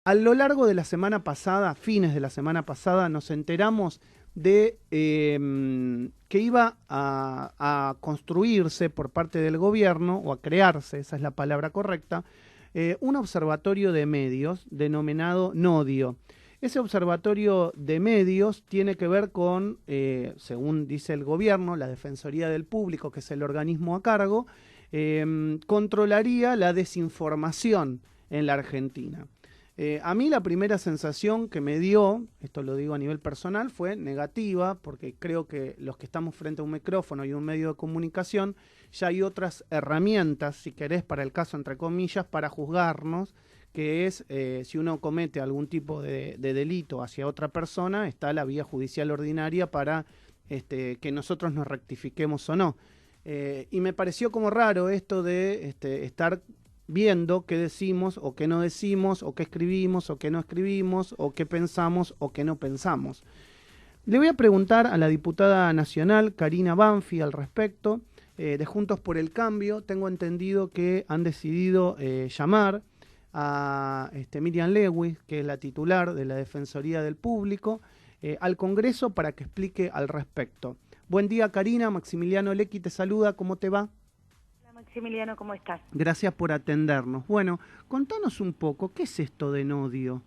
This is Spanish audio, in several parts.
A lo largo de la semana pasada, fines de la semana pasada, nos enteramos de que iba a construirse por parte del gobierno, o a crearse, esa es la palabra correcta, un observatorio de medios denominado Nodio. Ese observatorio de medios tiene que ver con, según dice el gobierno, la Defensoría del Público, que es el organismo a cargo, controlaría la desinformación en la Argentina. A mí la primera sensación que me dio, esto lo digo a nivel personal, fue negativa, porque creo que los que estamos frente a un micrófono y un medio de comunicación, ya hay otras herramientas, si querés, para el caso, entre comillas, para juzgarnos, que es, si uno comete algún tipo de delito hacia otra persona, está la vía judicial ordinaria para que nosotros nos rectifiquemos o no. Y me pareció como raro esto de estar viendo qué decimos o qué no decimos, o qué escribimos o qué no escribimos, o qué pensamos o qué no pensamos. Le voy a preguntar a la diputada nacional, Karina Banfi, al respecto, de Juntos por el Cambio. Tengo entendido que han decidido llamar a Miriam Lewis, que es la titular de la Defensoría del Público, al Congreso para que explique al respecto. Buen día, Karina. Maximiliano Lecchi te saluda. ¿Cómo te va? Maximiliano, ¿cómo estás? Gracias por atendernos. Bueno, contanos un poco, ¿qué es esto de Nodio?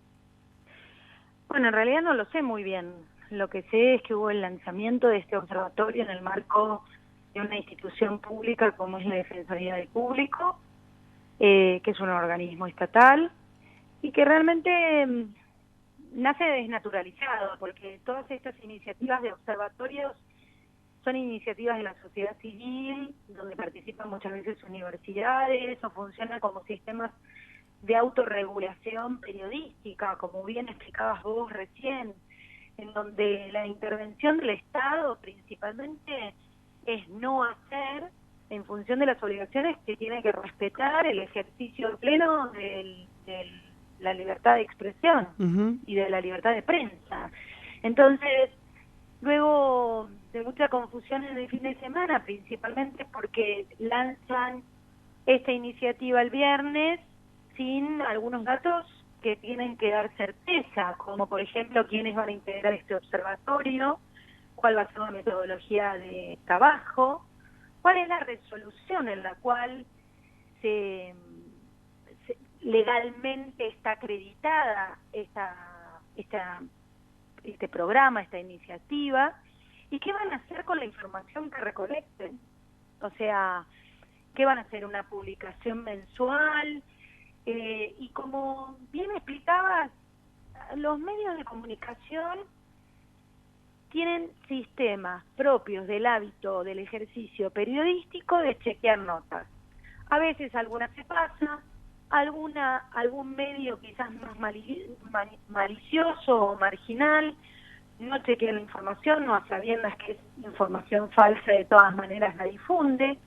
Bueno, en realidad no lo sé muy bien. Lo que sé es que hubo el lanzamiento de este observatorio en el marco de una institución pública como es la Defensoría del Público, que es un organismo estatal y que realmente nace desnaturalizado, porque todas estas iniciativas de observatorios son iniciativas de la sociedad civil, donde participan muchas veces universidades, o funcionan como sistemas de autorregulación periodística, como bien explicabas vos recién, en donde la intervención del Estado principalmente es no hacer en función de las obligaciones que tiene que respetar el ejercicio pleno de la libertad de expresión y de la libertad de prensa. Entonces, luego de mucha confusión en el fin de semana, principalmente porque lanzan esta iniciativa el viernes sin algunos datos que tienen que dar certeza, como por ejemplo quiénes van a integrar este observatorio, cuál va a ser la metodología de trabajo, cuál es la resolución en la cual legalmente está acreditada este programa, esta iniciativa, y qué van a hacer con la información que recolecten. O sea, qué van a hacer, una publicación mensual, y como bien explicabas, los medios de comunicación tienen sistemas propios del hábito del ejercicio periodístico de chequear notas. A veces alguna se pasa, algún medio quizás más malicioso o marginal no chequea la información, no a sabiendas que es información falsa, de todas maneras la difunde,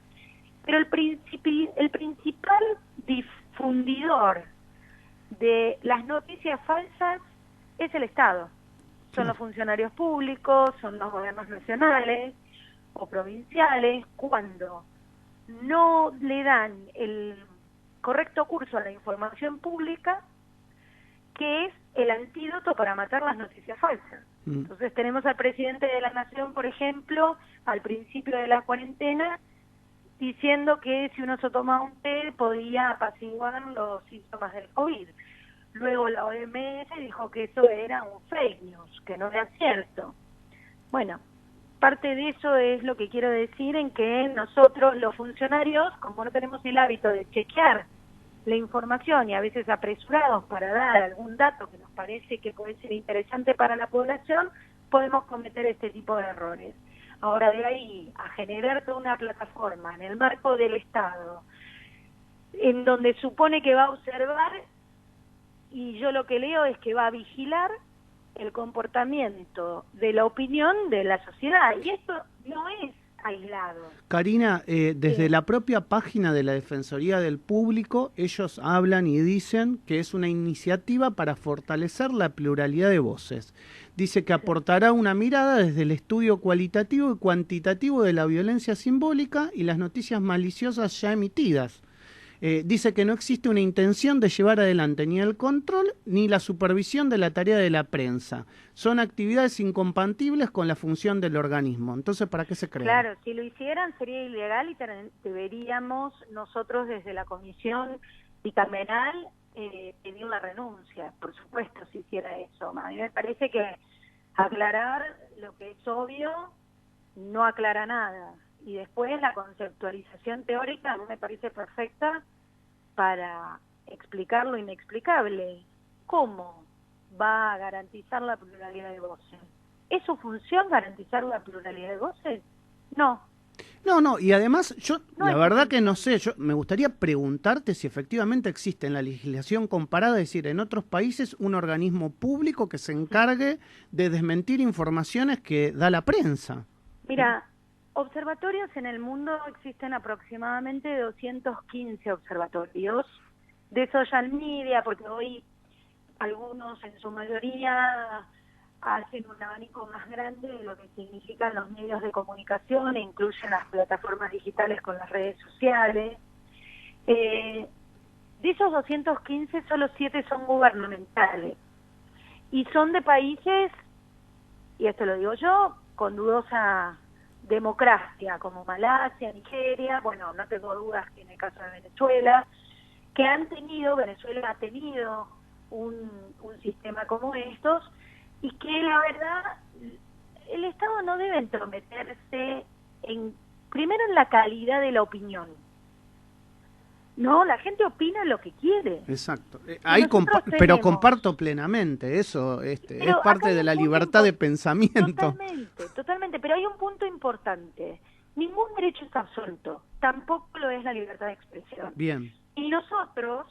pero el principal difundidor de las noticias falsas es el Estado. Son los funcionarios públicos, son los gobiernos nacionales o provinciales, cuando no le dan el correcto curso a la información pública, que es el antídoto para matar las noticias falsas. Entonces tenemos al presidente de la Nación, por ejemplo, al principio de la cuarentena, diciendo que si uno se toma un té podía apaciguar los síntomas del COVID. Luego la OMS dijo que eso era un fake news, que no era cierto. Bueno, parte de eso es lo que quiero decir, en que nosotros los funcionarios, como no tenemos el hábito de chequear la información y a veces apresurados para dar algún dato que nos parece que puede ser interesante para la población, podemos cometer este tipo de errores. Ahora, de ahí a generar toda una plataforma en el marco del Estado, en donde supone que va a observar, y yo lo que leo es que va a vigilar el comportamiento de la opinión de la sociedad, y esto no es aislado. Karina, desde la propia página de la Defensoría del Público, ellos hablan y dicen que es una iniciativa para fortalecer la pluralidad de voces. Dice que aportará una mirada desde el estudio cualitativo y cuantitativo de la violencia simbólica y las noticias maliciosas ya emitidas. Dice que no existe una intención de llevar adelante ni el control ni la supervisión de la tarea de la prensa. Son actividades incompatibles con la función del organismo. Entonces, ¿para qué se crean? Claro, si lo hicieran sería ilegal y deberíamos nosotros desde la comisión bicameral pedir la renuncia, por supuesto, si hiciera eso. A mí me parece que aclarar lo que es obvio no aclara nada. Y después la conceptualización teórica a mí me parece perfecta para explicar lo inexplicable. ¿Cómo va a garantizar la pluralidad de voces? ¿Es su función garantizar la pluralidad de voces? No. No, y además yo No la es verdad su que no sé, yo me gustaría preguntarte si efectivamente existe en la legislación comparada, es decir, en otros países un organismo público que se encargue de desmentir informaciones que da la prensa. Mira, observatorios en el mundo existen aproximadamente 215 observatorios de social media, porque hoy algunos en su mayoría hacen un abanico más grande de lo que significan los medios de comunicación e incluyen las plataformas digitales con las redes sociales. De esos 215, solo 7 son gubernamentales y son de países, y esto lo digo yo, con dudosa democracia, como Malasia, Nigeria, bueno, no tengo dudas que en el caso de Venezuela, que Venezuela ha tenido un sistema como estos, y que la verdad el Estado no debe entrometerse primero en la calidad de la opinión. No, la gente opina lo que quiere. Exacto. Pero comparto plenamente eso, es parte de la libertad de pensamiento. Totalmente, pero hay un punto importante. Ningún derecho es absoluto, tampoco lo es la libertad de expresión. Bien. Y nosotros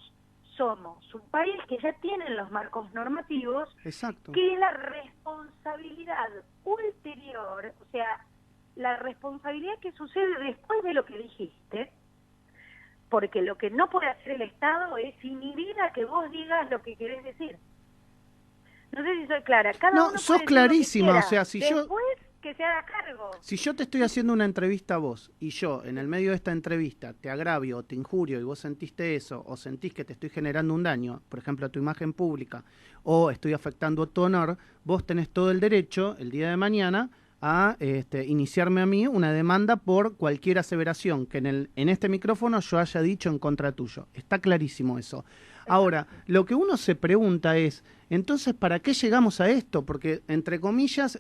somos un país que ya tiene los marcos normativos. Exacto. Que la responsabilidad ulterior, o sea, la responsabilidad que sucede después de lo que dijiste, porque lo que no puede hacer el Estado es inhibir a que vos digas lo que querés decir. No sé si soy clara. Cada uno sos puede clarísima, decir lo que o sea, después que se haga cargo. Si yo te estoy haciendo una entrevista a vos y yo en el medio de esta entrevista te agravio o te injurio y vos sentiste eso o sentís que te estoy generando un daño, por ejemplo a tu imagen pública, o estoy afectando tu honor, vos tenés todo el derecho el día de mañana a iniciarme a mí una demanda por cualquier aseveración que en este micrófono yo haya dicho en contra tuyo. Está clarísimo eso. Ahora, lo que uno se pregunta es, entonces, ¿para qué llegamos a esto? Porque, entre comillas,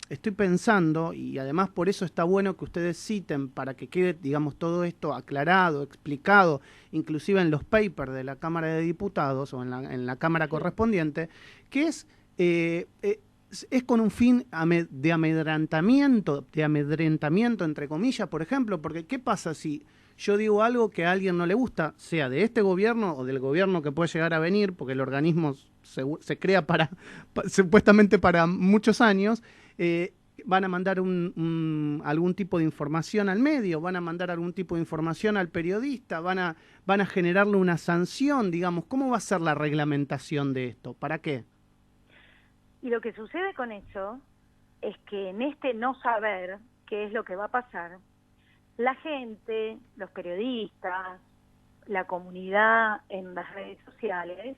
estoy pensando, y además por eso está bueno que ustedes citen para que quede, digamos, todo esto aclarado, explicado, inclusive en los papers de la Cámara de Diputados o en la Cámara correspondiente, que es con un fin de amedrentamiento, entre comillas, por ejemplo, porque ¿qué pasa si yo digo algo que a alguien no le gusta, sea de este gobierno o del gobierno que puede llegar a venir, porque el organismo se crea supuestamente para muchos años? Van a mandar algún tipo de información al medio, van a mandar algún tipo de información al periodista, van a generarle una sanción, digamos. ¿Cómo va a ser la reglamentación de esto? ¿Para qué? Y lo que sucede con eso es que en este no saber qué es lo que va a pasar, la gente, los periodistas, la comunidad en las redes sociales,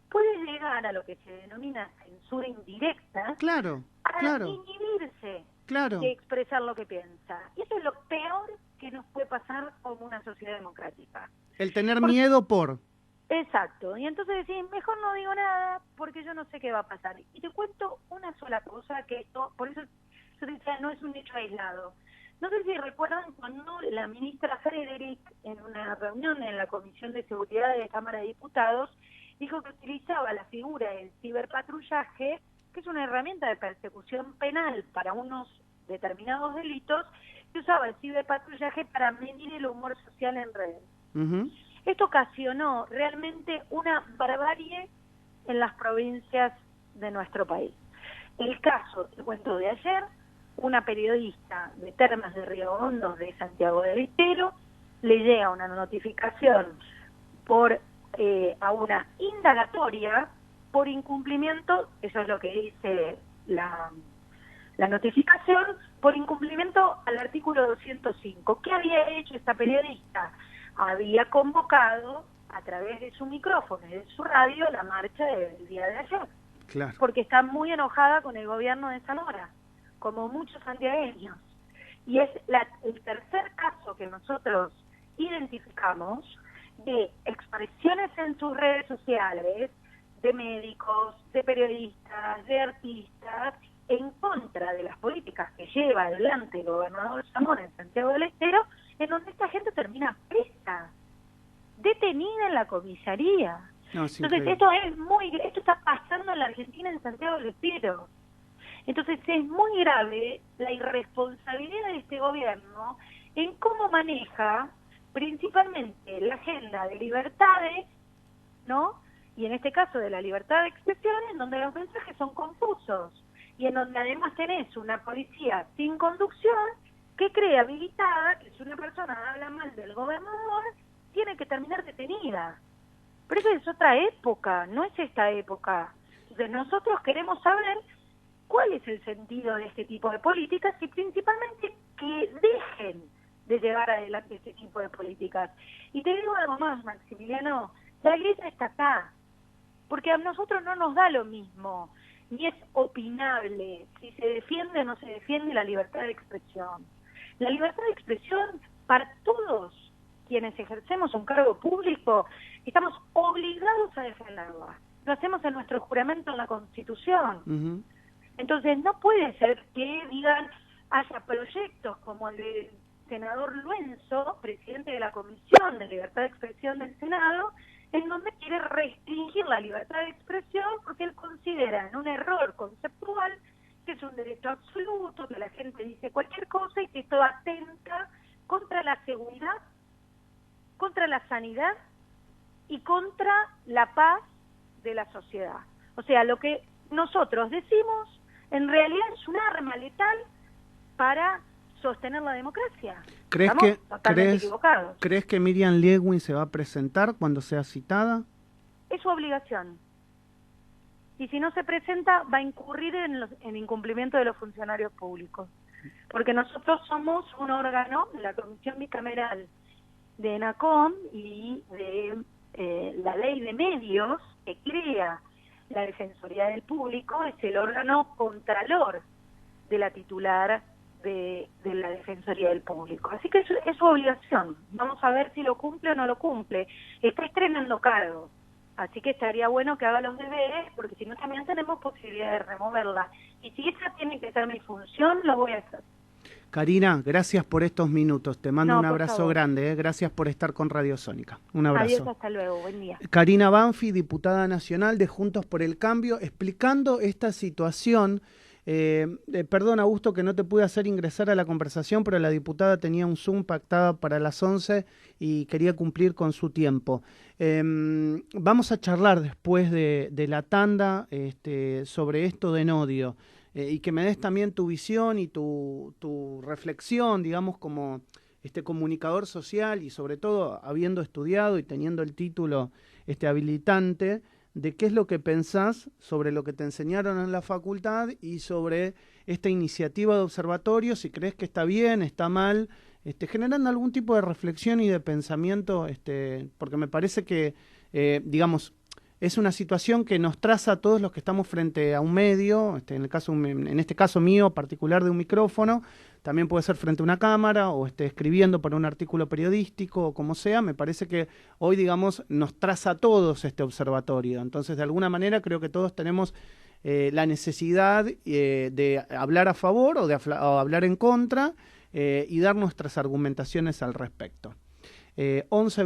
puede llegar a lo que se denomina censura indirecta, claro, inhibirse de expresar lo que piensa. Y eso es lo peor que nos puede pasar como una sociedad democrática. El tener miedo por... Exacto, y entonces decís, mejor no digo nada porque yo no sé qué va a pasar. Y te cuento una sola cosa, que esto, por eso yo te decía, no es un hecho aislado. No sé si recuerdan cuando la ministra Frederick, en una reunión en la Comisión de Seguridad de la Cámara de Diputados, dijo que utilizaba la figura del ciberpatrullaje, que es una herramienta de persecución penal para unos determinados delitos, que usaba el ciberpatrullaje para medir el humor social en redes. Uh-huh. Esto ocasionó realmente una barbarie en las provincias de nuestro país. El caso, te cuento, de ayer, una periodista de Termas de Río Hondo, de Santiago del Estero, le llega una notificación a una indagatoria por incumplimiento, eso es lo que dice la notificación, por incumplimiento al artículo 205. ¿Qué había hecho esta periodista? había convocado a través de su micrófono y de su radio la marcha del día de ayer. Claro. Porque está muy enojada con el gobierno de Zamora, como muchos santiagueños. Y es el tercer caso que nosotros identificamos de expresiones en sus redes sociales de médicos, de periodistas, de artistas, en contra de las políticas que lleva adelante el gobernador Zamora en Santiago del Estero, en donde esta gente termina presa, detenida en la comisaría. No, es Entonces esto está pasando en la Argentina, en Santiago del Estero. Entonces es muy grave la irresponsabilidad de este gobierno en cómo maneja principalmente la agenda de libertades, ¿no? Y en este caso de la libertad de expresión, en donde los mensajes son confusos y en donde además tenés una policía sin conducción que cree habilitada que si una persona habla mal del gobernador tiene que terminar detenida. Pero eso es otra época, no es esta época. Entonces nosotros queremos saber cuál es el sentido de este tipo de políticas y principalmente que dejen de llevar adelante este tipo de políticas. Y te digo algo más, Maximiliano, la grieta está acá, porque a nosotros no nos da lo mismo, ni es opinable si se defiende o no se defiende la libertad de expresión. La libertad de expresión para todos quienes ejercemos un cargo público, estamos obligados a defenderla. Lo hacemos en nuestro juramento en la Constitución. Entonces no puede ser que digan, haya proyectos como el del senador Luenzo, presidente de la Comisión de Libertad de Expresión del Senado, en donde quiere restringir la libertad de expresión porque él considera en un error conceptual que es un derecho absoluto, que la gente dice cualquier cosa y que esto atenta contra la seguridad, contra la sanidad y contra la paz de la sociedad. O sea, lo que nosotros decimos en realidad es un arma letal para sostener la democracia. ¿Crees que Miriam Lewin se va a presentar cuando sea citada? Es su obligación. Y si no se presenta, va a incurrir en incumplimiento de los funcionarios públicos. Porque nosotros somos un órgano de la Comisión Bicameral de ENACOM y de la Ley de Medios que crea la Defensoría del Público, es el órgano contralor de la titular de la Defensoría del Público. Así que es su obligación. Vamos a ver si lo cumple o no lo cumple. Está estrenando cargo, así que estaría bueno que haga los deberes, porque si no también tenemos posibilidad de removerla. Y si esa tiene que ser mi función, lo voy a hacer. Karina, gracias por estos minutos. Te mando un abrazo grande. Gracias por estar con Radio Sónica. Un abrazo. Adiós, hasta luego. Buen día. Karina Banfi, diputada nacional de Juntos por el Cambio, explicando esta situación. Perdón, Augusto, que no te pude hacer ingresar a la conversación, pero la diputada tenía un Zoom pactada para las 11 y quería cumplir con su tiempo. Vamos a charlar después de la tanda sobre esto de Nodio. Y que me des también tu visión y tu reflexión, digamos, como comunicador social y sobre todo habiendo estudiado y teniendo el título habilitante, de qué es lo que pensás sobre lo que te enseñaron en la facultad y sobre esta iniciativa de observatorio, si crees que está bien, está mal, generando algún tipo de reflexión y de pensamiento, porque me parece que, digamos, es una situación que nos traza a todos los que estamos frente a un medio, en este caso mío particular de un micrófono, también puede ser frente a una cámara o escribiendo para un artículo periodístico o como sea. Me parece que hoy, digamos, nos traza a todos este observatorio. Entonces, de alguna manera, creo que todos tenemos la necesidad de hablar a favor o hablar en contra y dar nuestras argumentaciones al respecto. 11